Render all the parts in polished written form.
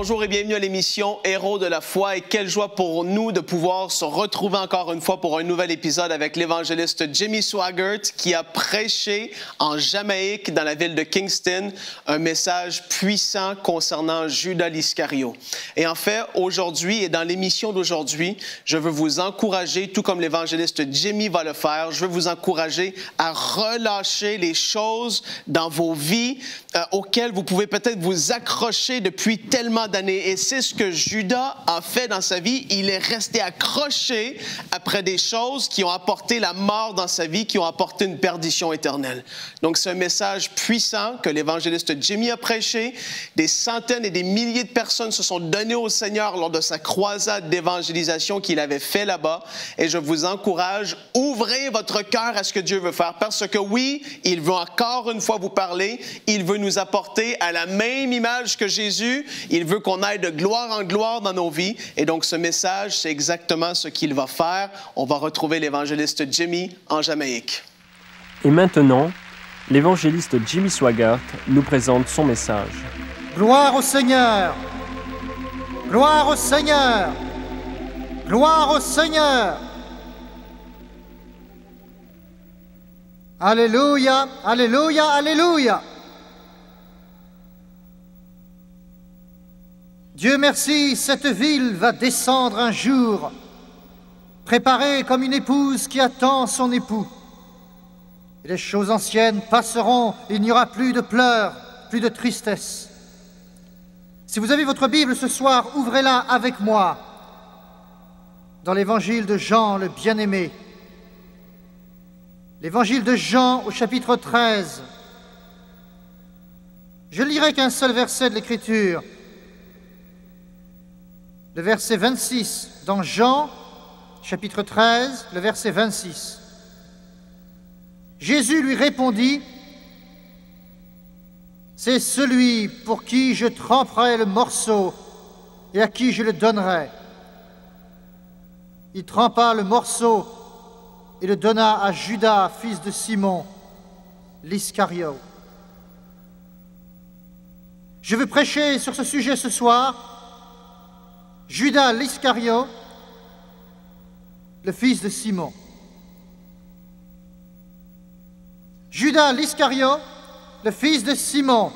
Bonjour et bienvenue à l'émission Héros de la foi et quelle joie pour nous de pouvoir se retrouver encore une fois pour un nouvel épisode avec l'évangéliste Jimmy Swaggart qui a prêché en Jamaïque dans la ville de Kingston un message puissant concernant Judas l'Iscario. Et en fait, aujourd'hui et dans l'émission d'aujourd'hui, je veux vous encourager, tout comme l'évangéliste Jimmy va le faire, je veux vous encourager à relâcher les choses dans vos vies auxquelles vous pouvez peut-être vous accrocher depuis tellement d'années. Et c'est ce que Judas a fait dans sa vie. Il est resté accroché après des choses qui ont apporté la mort dans sa vie, qui ont apporté une perdition éternelle. Donc, c'est un message puissant que l'évangéliste Jimmy a prêché. Des centaines et des milliers de personnes se sont données au Seigneur lors de sa croisade d'évangélisation qu'il avait fait là-bas. Et je vous encourage, ouvrez votre cœur à ce que Dieu veut faire. Parce que oui, il veut encore une fois vous parler. Il veut nous apporter à la même image que Jésus. Il veut qu'on aille de gloire en gloire dans nos vies. Et donc, ce message, c'est exactement ce qu'il va faire. On va retrouver l'évangéliste Jimmy en Jamaïque. Et maintenant, l'évangéliste Jimmy Swaggart nous présente son message. Gloire au Seigneur! Gloire au Seigneur! Gloire au Seigneur! Alléluia! Alléluia! Alléluia! Dieu merci, cette ville va descendre un jour, préparée comme une épouse qui attend son époux. Et les choses anciennes passeront, il n'y aura plus de pleurs, plus de tristesse. Si vous avez votre Bible ce soir, ouvrez-la avec moi dans l'évangile de Jean, le bien-aimé. L'évangile de Jean au chapitre 13. Je ne lirai qu'un seul verset de l'Écriture. Le verset 26, dans Jean, chapitre 13, le verset 26. Jésus lui répondit, « C'est celui pour qui je tremperai le morceau et à qui je le donnerai. » Il trempa le morceau et le donna à Judas, fils de Simon, l'Iscario. Je veux prêcher sur ce sujet ce soir. Judas l'Iscario, le fils de Simon. Judas l'Iscario, le fils de Simon.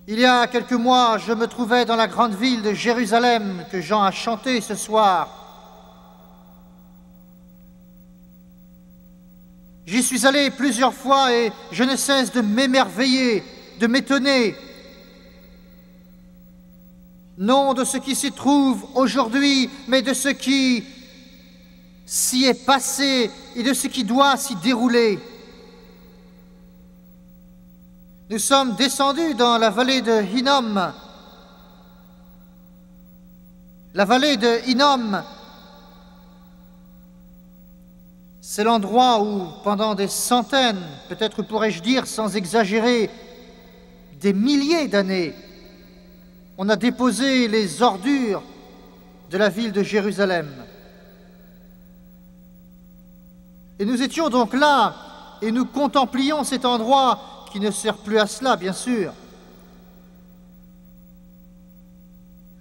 Il y a quelques mois, je me trouvais dans la grande ville de Jérusalem que Jean a chanté ce soir. J'y suis allé plusieurs fois et je ne cesse de m'émerveiller, de m'étonner. Non de ce qui s'y trouve aujourd'hui, mais de ce qui s'y est passé et de ce qui doit s'y dérouler. Nous sommes descendus dans la vallée de Hinnom. La vallée de Hinnom, c'est l'endroit où, pendant des centaines, peut-être pourrais-je dire sans exagérer, des milliers d'années, on a déposé les ordures de la ville de Jérusalem. Et nous étions donc là, et nous contemplions cet endroit qui ne sert plus à cela, bien sûr.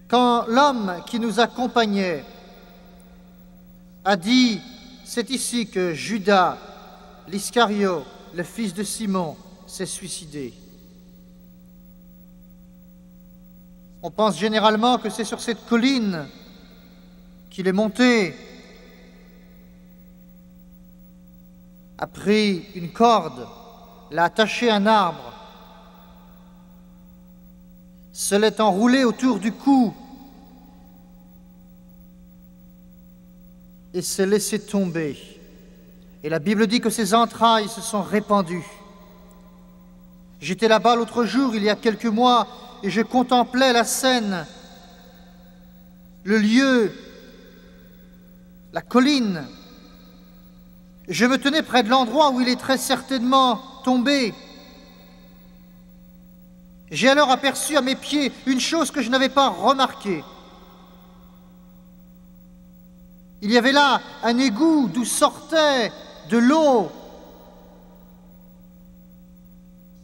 Quand l'homme qui nous accompagnait a dit « C'est ici que Judas, l'Iscario, le fils de Simon, s'est suicidé ». On pense généralement que c'est sur cette colline qu'il est monté, a pris une corde, l'a attaché à un arbre, se l'est enroulé autour du cou et s'est laissé tomber. Et la Bible dit que ses entrailles se sont répandues. J'étais là-bas l'autre jour, il y a quelques mois, et je contemplais la scène, le lieu, la colline. Je me tenais près de l'endroit où il est très certainement tombé. J'ai alors aperçu à mes pieds une chose que je n'avais pas remarquée. Il y avait là un égout d'où sortait de l'eau.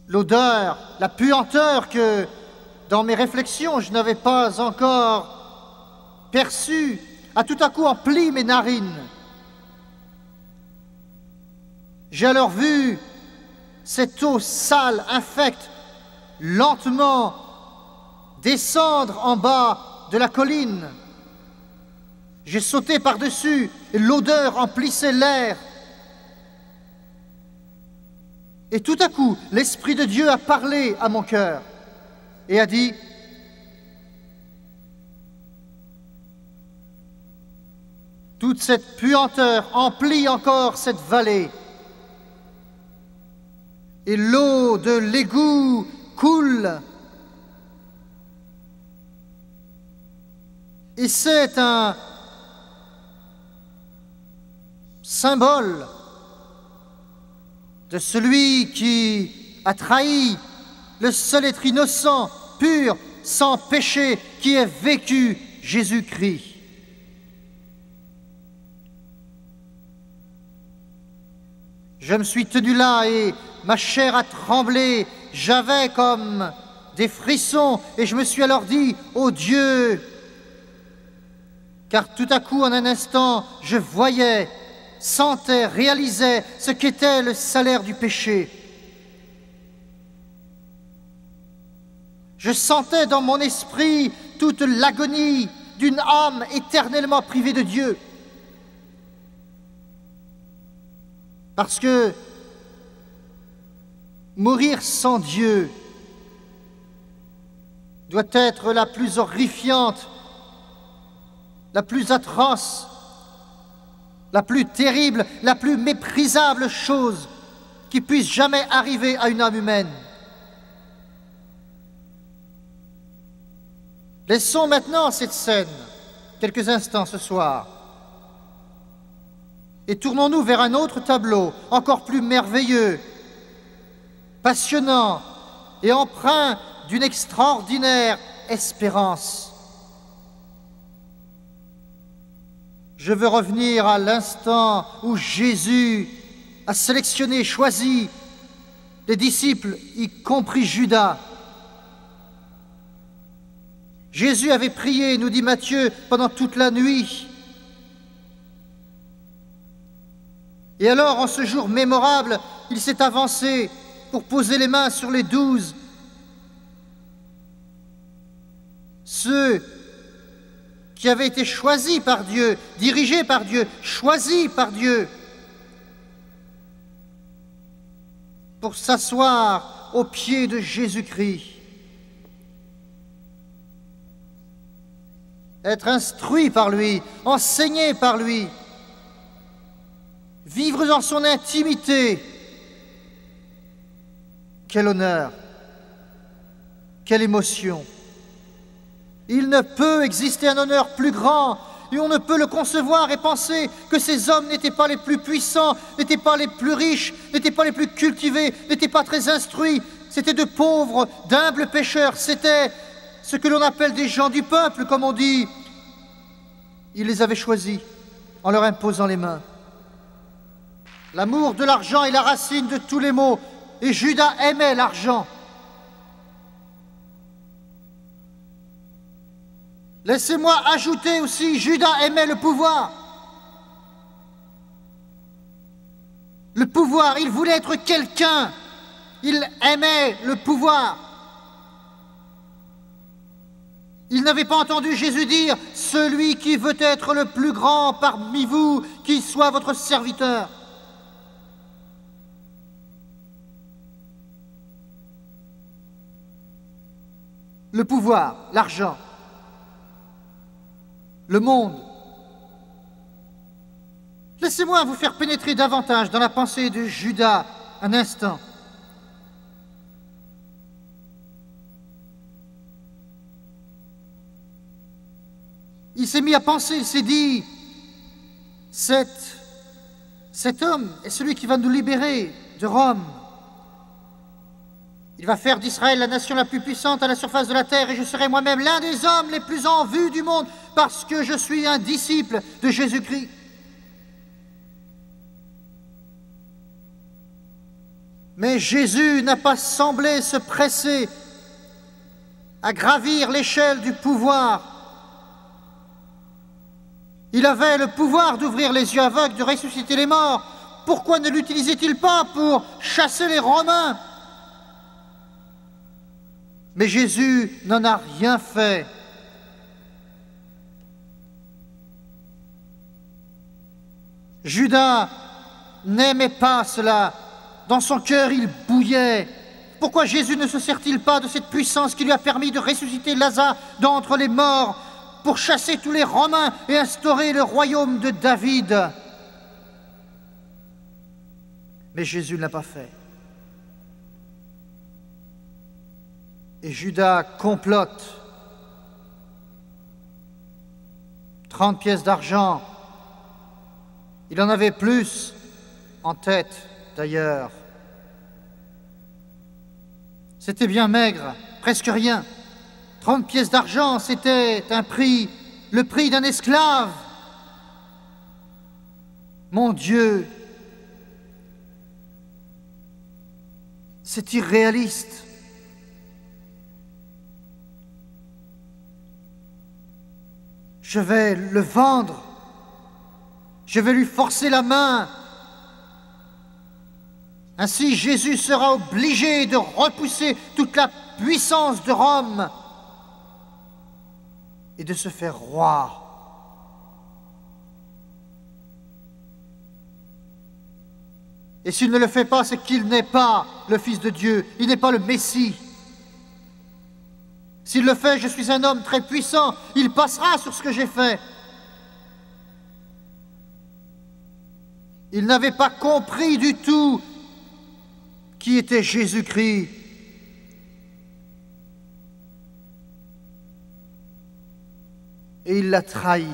l'odeur, la puanteur que, dans mes réflexions, je n'avais pas encore perçue, a tout à coup empli mes narines. J'ai alors vu cette eau sale, infecte, lentement descendre en bas de la colline. J'ai sauté par-dessus et l'odeur emplissait l'air. Et tout à coup, l'Esprit de Dieu a parlé à mon cœur et a dit: toute cette puanteur emplit encore cette vallée. Et l'eau de l'égout coule. Et c'est un symbole de celui qui a trahi le seul être innocent, pur, sans péché, qui est vécu, Jésus-Christ. Je me suis tenu là et ma chair a tremblé, j'avais comme des frissons et je me suis alors dit: ô Dieu, car tout à coup, en un instant, je voyais, sentais, réalisais ce qu'était le salaire du péché. Je sentais dans mon esprit toute l'agonie d'une âme éternellement privée de Dieu. Parce que mourir sans Dieu doit être la plus horrifiante, la plus atroce, la plus terrible, la plus méprisable chose qui puisse jamais arriver à une âme humaine. Laissons maintenant cette scène quelques instants ce soir et tournons-nous vers un autre tableau encore plus merveilleux, passionnant et empreint d'une extraordinaire espérance. Je veux revenir à l'instant où Jésus a sélectionné, choisi les disciples, y compris Judas. Jésus avait prié, nous dit Matthieu, pendant toute la nuit. Et alors, en ce jour mémorable, il s'est avancé pour poser les mains sur les 12. Ceux qui avaient été choisis par Dieu, dirigés par Dieu, choisis par Dieu, pour s'asseoir aux pieds de Jésus-Christ. Être instruit par lui, enseigné par lui, vivre dans son intimité. Quel honneur, quelle émotion. Il ne peut exister un honneur plus grand et on ne peut le concevoir et penser que ces hommes n'étaient pas les plus puissants, n'étaient pas les plus riches, n'étaient pas les plus cultivés, n'étaient pas très instruits. C'étaient de pauvres, d'humbles pécheurs, c'était ce que l'on appelle des gens du peuple, comme on dit. Il les avait choisis en leur imposant les mains. L'amour de l'argent est la racine de tous les maux, et Judas aimait l'argent. Laissez-moi ajouter aussi, Judas aimait le pouvoir. Le pouvoir, il voulait être quelqu'un. Il aimait le pouvoir. Il n'avait pas entendu Jésus dire « Celui qui veut être le plus grand parmi vous, qu'il soit votre serviteur ». Le pouvoir, l'argent, le monde. Laissez-moi vous faire pénétrer davantage dans la pensée de Judas un instant. Il s'est mis à penser, il s'est dit, cet homme est celui qui va nous libérer de Rome. Il va faire d'Israël la nation la plus puissante à la surface de la terre et je serai moi-même l'un des hommes les plus en vue du monde parce que je suis un disciple de Jésus-Christ. Mais Jésus n'a pas semblé se presser à gravir l'échelle du pouvoir. Il avait le pouvoir d'ouvrir les yeux aveugles, de ressusciter les morts. Pourquoi ne l'utilisait-il pas pour chasser les Romains? Mais Jésus n'en a rien fait. Judas n'aimait pas cela. Dans son cœur, il bouillait. Pourquoi Jésus ne se sert-il pas de cette puissance qui lui a permis de ressusciter Lazare d'entre les morts pour chasser tous les Romains et instaurer le royaume de David? Mais Jésus ne l'a pas fait. Et Judas complote. 30 pièces d'argent. Il en avait plus en tête, d'ailleurs. C'était bien maigre, presque rien. 30 pièces d'argent, c'était un prix, le prix d'un esclave. Mon Dieu, c'est irréaliste. Je vais le vendre. Je vais lui forcer la main. Ainsi, Jésus sera obligé de repousser toute la puissance de Rome et de se faire roi. Et s'il ne le fait pas, c'est qu'il n'est pas le Fils de Dieu, il n'est pas le Messie. S'il le fait, je suis un homme très puissant, il passera sur ce que j'ai fait. Il n'avait pas compris du tout qui était Jésus-Christ. Et il l'a trahi.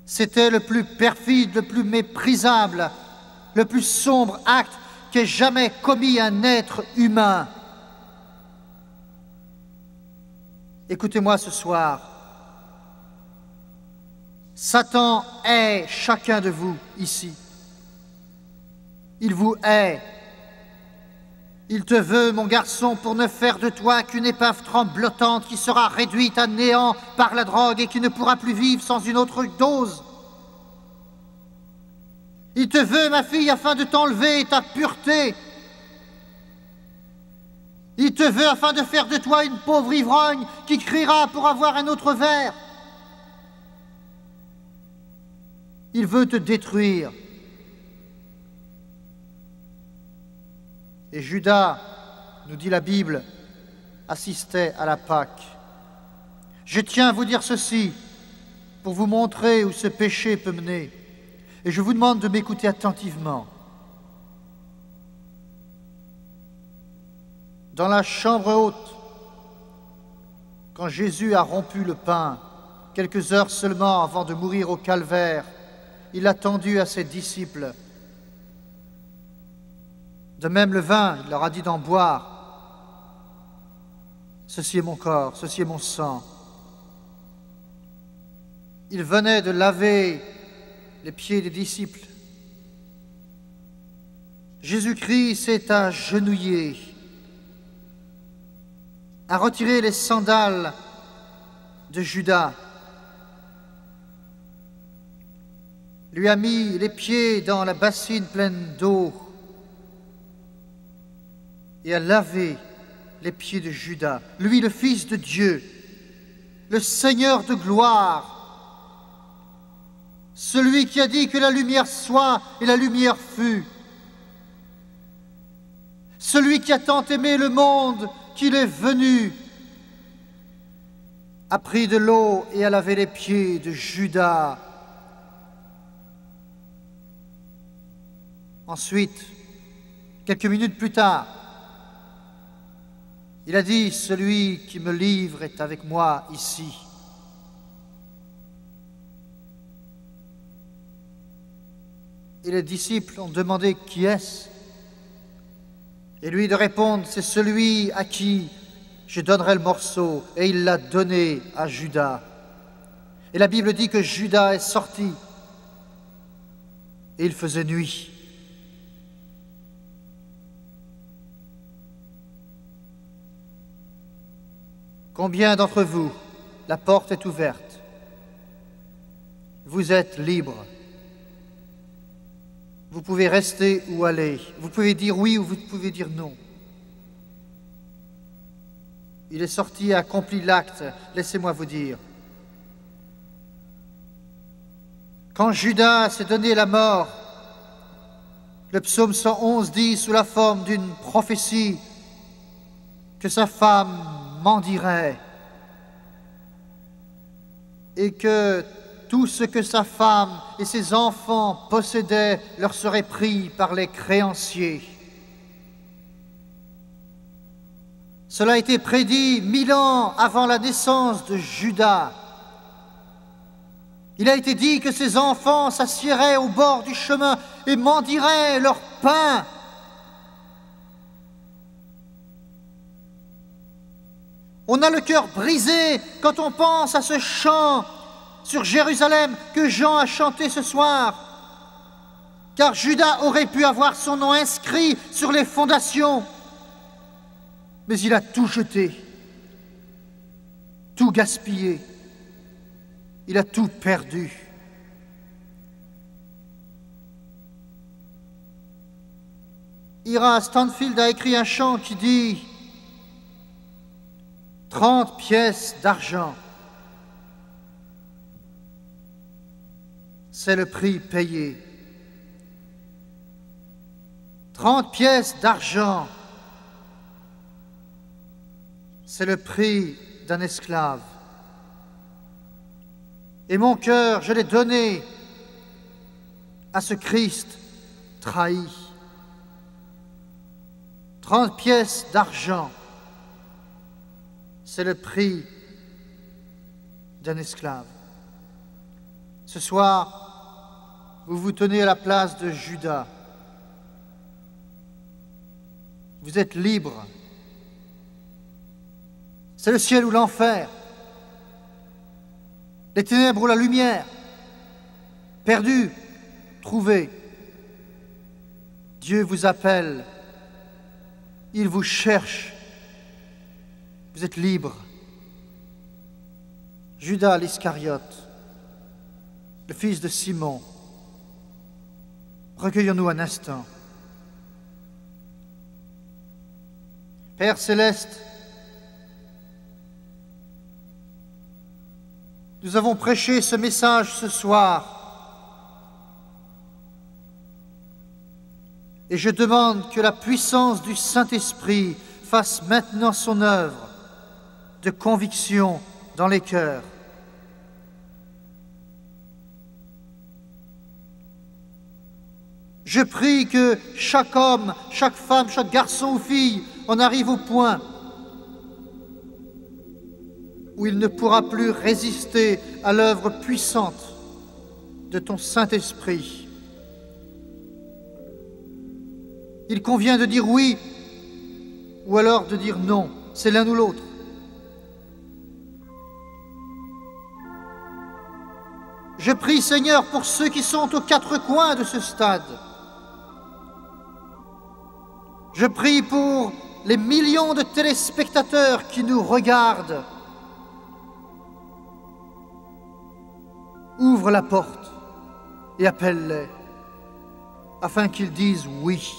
C'était le plus perfide, le plus méprisable, le plus sombre acte qu'ait jamais commis un être humain. Écoutez-moi ce soir. Satan hait chacun de vous ici. Il vous hait. Il te veut, mon garçon, pour ne faire de toi qu'une épave tremblotante qui sera réduite à néant par la drogue et qui ne pourra plus vivre sans une autre dose. Il te veut, ma fille, afin de t'enlever ta pureté. Il te veut afin de faire de toi une pauvre ivrogne qui criera pour avoir un autre verre. Il veut te détruire. Et Judas, nous dit la Bible, assistait à la Pâque. Je tiens à vous dire ceci pour vous montrer où ce péché peut mener. Et je vous demande de m'écouter attentivement. Dans la chambre haute, quand Jésus a rompu le pain, quelques heures seulement avant de mourir au calvaire, il a tendu à ses disciples. De même le vin, il leur a dit d'en boire. Ceci est mon corps, ceci est mon sang. Il venait de laver les pieds des disciples. Jésus-Christ s'est agenouillé, a retiré les sandales de Judas, lui a mis les pieds dans la bassine pleine d'eau et a lavé les pieds de Judas, lui le Fils de Dieu, le Seigneur de gloire, celui qui a dit que la lumière soit et la lumière fut, celui qui a tant aimé le monde qu'il est venu, a pris de l'eau et a lavé les pieds de Judas. Ensuite, quelques minutes plus tard, il a dit, celui qui me livre est avec moi ici. Et les disciples ont demandé qui est-ce? Et lui de répondre, c'est celui à qui je donnerai le morceau. Et il l'a donné à Judas. Et la Bible dit que Judas est sorti. Et il faisait nuit. Combien d'entre vous, la porte est ouverte? Vous êtes libres. Vous pouvez rester ou aller. Vous pouvez dire oui ou vous pouvez dire non. Il est sorti et accompli l'acte, laissez-moi vous dire. Quand Judas s'est donné la mort, le psaume 111 dit, sous la forme d'une prophétie, que sa femme mendierait et que tout ce que sa femme et ses enfants possédaient leur serait pris par les créanciers. Cela a été prédit 1000 ans avant la naissance de Judas. Il a été dit que ses enfants s'assieraient au bord du chemin et mendieraient leur pain. On a le cœur brisé quand on pense à ce chant sur Jérusalem que Jean a chanté ce soir, car Judas aurait pu avoir son nom inscrit sur les fondations, mais il a tout jeté, tout gaspillé, il a tout perdu. Ira Stanfield a écrit un chant qui dit 30 pièces d'argent, c'est le prix payé. 30 pièces d'argent, c'est le prix d'un esclave. Et mon cœur, je l'ai donné à ce Christ trahi. 30 pièces d'argent, c'est le prix d'un esclave. Ce soir, vous vous tenez à la place de Judas. Vous êtes libre. C'est le ciel ou l'enfer, les ténèbres ou la lumière, perdu, trouvé. Dieu vous appelle, il vous cherche. Vous êtes libre. Judas l'Iscariote, le fils de Simon. Recueillons-nous un instant. Père céleste, nous avons prêché ce message ce soir et je demande que la puissance du Saint-Esprit fasse maintenant son œuvre de conviction dans les cœurs. Je prie que chaque homme, chaque femme, chaque garçon ou fille en arrive au point où il ne pourra plus résister à l'œuvre puissante de ton Saint-Esprit. Il convient de dire oui ou alors de dire non, c'est l'un ou l'autre. Je prie, Seigneur, pour ceux qui sont aux quatre coins de ce stade. Je prie pour les millions de téléspectateurs qui nous regardent. Ouvre la porte et appelle-les afin qu'ils disent oui.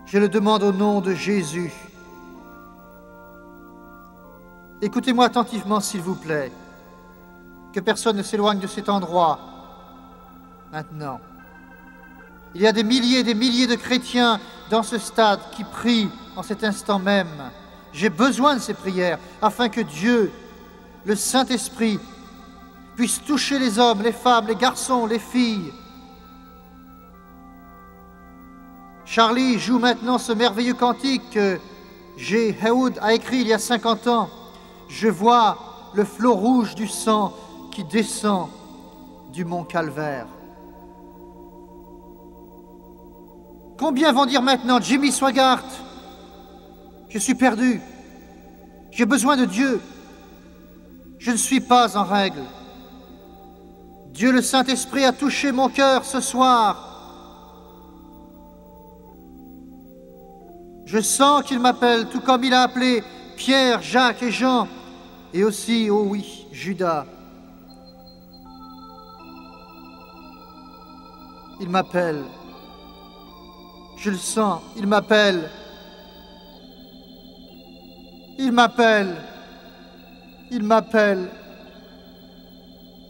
Je le demande au nom de Jésus. Écoutez-moi attentivement, s'il vous plaît. Que personne ne s'éloigne de cet endroit maintenant. Il y a des milliers de chrétiens dans ce stade qui prient en cet instant même. J'ai besoin de ces prières afin que Dieu, le Saint-Esprit, puisse toucher les hommes, les femmes, les garçons, les filles. Charlie joue maintenant ce merveilleux cantique que J. Heywood a écrit il y a 50 ans. Je vois le flot rouge du sang qui descend du mont Calvaire. Combien vont dire maintenant, Jimmy Swaggart, je suis perdu, j'ai besoin de Dieu, je ne suis pas en règle. Dieu le Saint-Esprit a touché mon cœur ce soir. Je sens qu'il m'appelle, tout comme il a appelé Pierre, Jacques et Jean, et aussi, oh oui, Judas. Il m'appelle. Je le sens, il m'appelle. Il m'appelle. Il m'appelle.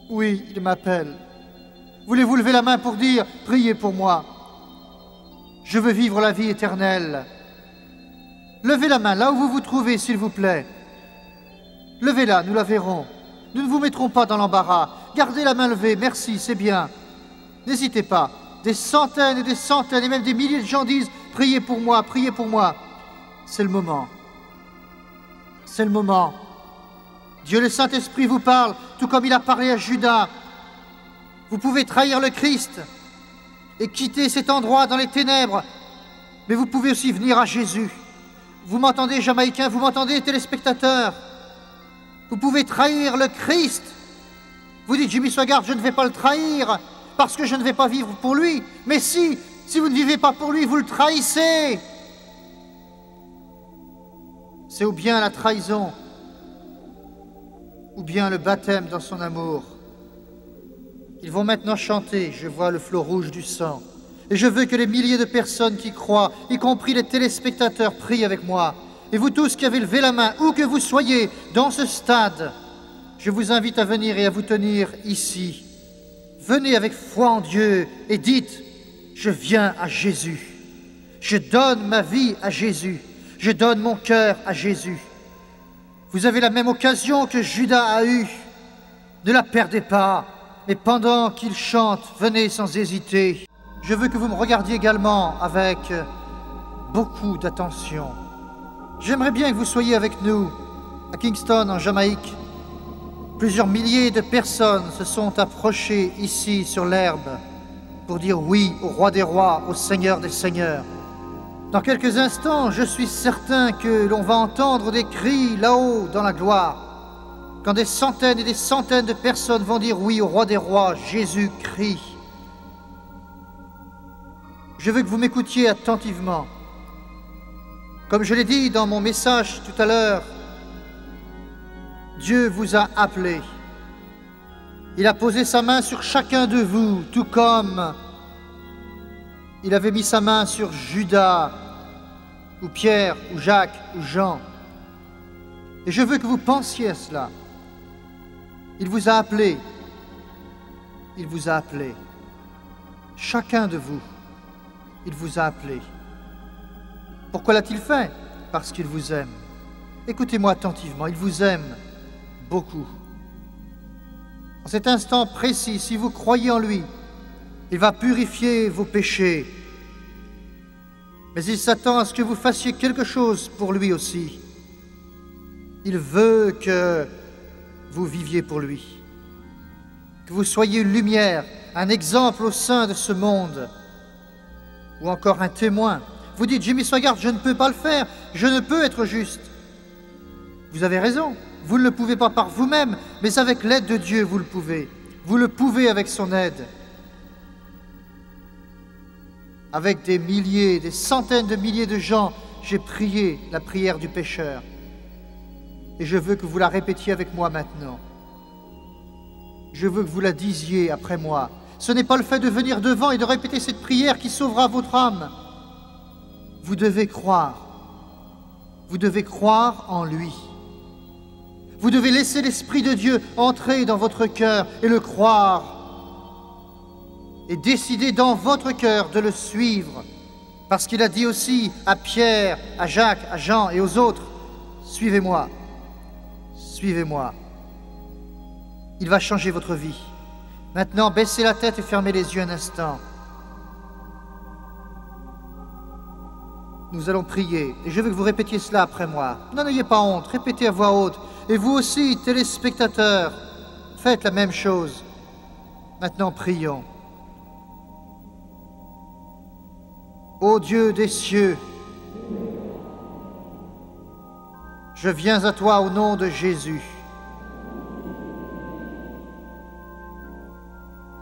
Oui, il m'appelle. Voulez-vous lever la main pour dire « Priez pour moi. Je veux vivre la vie éternelle. » Levez la main là où vous vous trouvez, s'il vous plaît. Levez-la, nous la verrons. Nous ne vous mettrons pas dans l'embarras. Gardez la main levée, merci, c'est bien. N'hésitez pas. Des centaines et même des milliers de gens disent « Priez pour moi, priez pour moi. » C'est le moment. C'est le moment. Dieu le Saint-Esprit vous parle, tout comme il a parlé à Judas. Vous pouvez trahir le Christ et quitter cet endroit dans les ténèbres, mais vous pouvez aussi venir à Jésus. Vous m'entendez, Jamaïcains, vous m'entendez, téléspectateurs? Vous pouvez trahir le Christ. Vous dites, Jimmy Swaggart, je ne vais pas le trahir parce que je ne vais pas vivre pour lui. Mais si vous ne vivez pas pour lui, vous le trahissez. C'est ou bien la trahison, ou bien le baptême dans son amour. Ils vont maintenant chanter, je vois le flot rouge du sang. Et je veux que les milliers de personnes qui croient, y compris les téléspectateurs, prient avec moi. Et vous tous qui avez levé la main, où que vous soyez, dans ce stade, je vous invite à venir et à vous tenir ici. Venez avec foi en Dieu et dites, je viens à Jésus. Je donne ma vie à Jésus. Je donne mon cœur à Jésus. Vous avez la même occasion que Judas a eue. Ne la perdez pas. Mais pendant qu'il chante, venez sans hésiter. Je veux que vous me regardiez également avec beaucoup d'attention. J'aimerais bien que vous soyez avec nous à Kingston, en Jamaïque. Plusieurs milliers de personnes se sont approchées ici sur l'herbe pour dire oui au roi des rois, au Seigneur des seigneurs. Dans quelques instants, je suis certain que l'on va entendre des cris là-haut dans la gloire. Quand des centaines et des centaines de personnes vont dire oui au roi des rois, Jésus-Christ. Je veux que vous m'écoutiez attentivement. Comme je l'ai dit dans mon message tout à l'heure, Dieu vous a appelé. Il a posé sa main sur chacun de vous, tout comme il avait mis sa main sur Judas, ou Pierre, ou Jacques, ou Jean. Et je veux que vous pensiez à cela. Il vous a appelé. Il vous a appelé. Chacun de vous, il vous a appelé. Pourquoi l'a-t-il fait? Parce qu'il vous aime. Écoutez-moi attentivement, il vous aime beaucoup. En cet instant précis, si vous croyez en lui, il va purifier vos péchés. Mais il s'attend à ce que vous fassiez quelque chose pour lui aussi. Il veut que vous viviez pour lui. Que vous soyez une lumière, un exemple au sein de ce monde. Ou encore un témoin. Vous dites, Jimmy Swaggart, je ne peux pas le faire. Je ne peux être juste. Vous avez raison. Vous ne le pouvez pas par vous-même, mais avec l'aide de Dieu, vous le pouvez. Vous le pouvez avec son aide. Avec des milliers, des centaines de milliers de gens, j'ai prié la prière du pécheur. Et je veux que vous la répétiez avec moi maintenant. Je veux que vous la disiez après moi. Ce n'est pas le fait de venir devant et de répéter cette prière qui sauvera votre âme. Vous devez croire. Vous devez croire en lui. Vous devez laisser l'Esprit de Dieu entrer dans votre cœur et le croire. Et décider dans votre cœur de le suivre. Parce qu'il a dit aussi à Pierre, à Jacques, à Jean et aux autres, « Suivez-moi, suivez-moi. » Il va changer votre vie. Maintenant, baissez la tête et fermez les yeux un instant. Nous allons prier, et je veux que vous répétiez cela après moi. N'en ayez pas honte, répétez à voix haute. Et vous aussi, téléspectateurs, faites la même chose. Maintenant, prions. Ô Dieu des cieux, je viens à toi au nom de Jésus.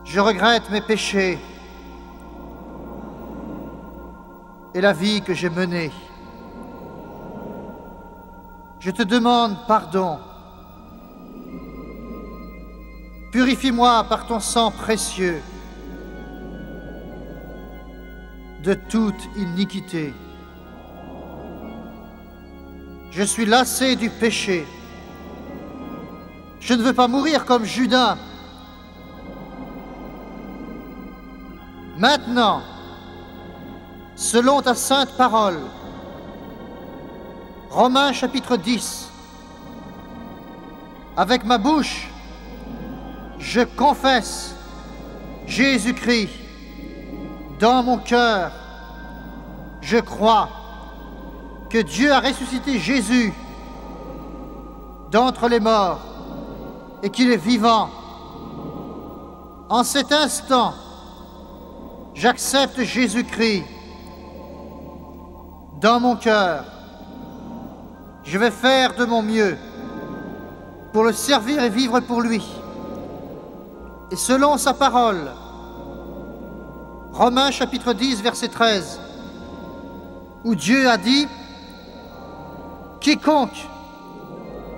Je regrette mes péchés et la vie que j'ai menée. je te demande pardon. Purifie-moi par ton sang précieux de toute iniquité. Je suis lassé du péché. Je ne veux pas mourir comme Judas. Maintenant, selon ta sainte parole, Romains chapitre 10, avec ma bouche, je confesse Jésus-Christ. Dans mon cœur, je crois que Dieu a ressuscité Jésus d'entre les morts et qu'il est vivant. En cet instant, j'accepte Jésus-Christ dans mon cœur. Je vais faire de mon mieux pour le servir et vivre pour lui. Et selon sa parole, Romains chapitre 10, verset 13, où Dieu a dit « Quiconque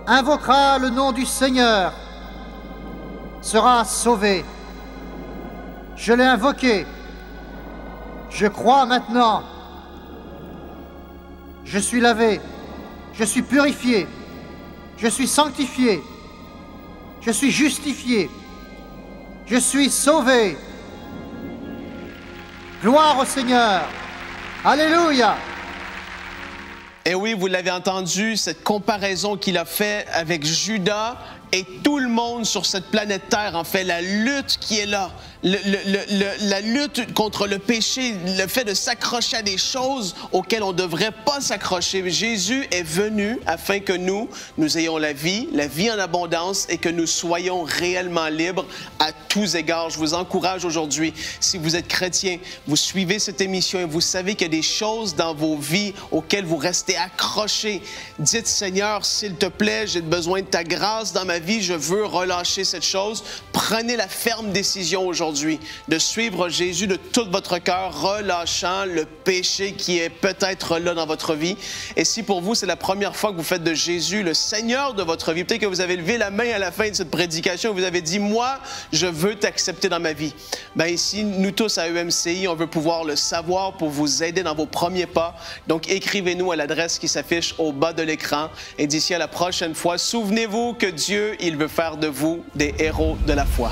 invoquera le nom du Seigneur sera sauvé. » Je l'ai invoqué. Je crois maintenant. Je suis lavé. Je suis purifié. Je suis sanctifié. Je suis justifié. Je suis sauvé. Gloire au Seigneur. Alléluia. Et oui, vous l'avez entendu, cette comparaison qu'il a faite avec Judas et tout le monde sur cette planète Terre, en fait, la lutte qui est là, la lutte contre le péché, le fait de s'accrocher à des choses auxquelles on ne devrait pas s'accrocher. Jésus est venu afin que nous ayons la vie en abondance et que nous soyons réellement libres à tous égards. Je vous encourage aujourd'hui, si vous êtes chrétien, vous suivez cette émission et vous savez qu'il y a des choses dans vos vies auxquelles vous restez accrochés. Dites, Seigneur, s'il te plaît, j'ai besoin de ta grâce dans ma vie, je veux relâcher cette chose. Prenez la ferme décision aujourd'hui de suivre Jésus de tout votre cœur, relâchant le péché qui est peut-être là dans votre vie. Et si pour vous, c'est la première fois que vous faites de Jésus le Seigneur de votre vie, peut-être que vous avez levé la main à la fin de cette prédication et vous avez dit, moi, je veux t'accepter dans ma vie. Bien ici, nous tous à EMCI, on veut pouvoir le savoir pour vous aider dans vos premiers pas. Donc, écrivez-nous à l'adresse qui s'affiche au bas de l'écran. Et d'ici à la prochaine fois, souvenez-vous que Dieu, il veut faire de vous des héros de la foi.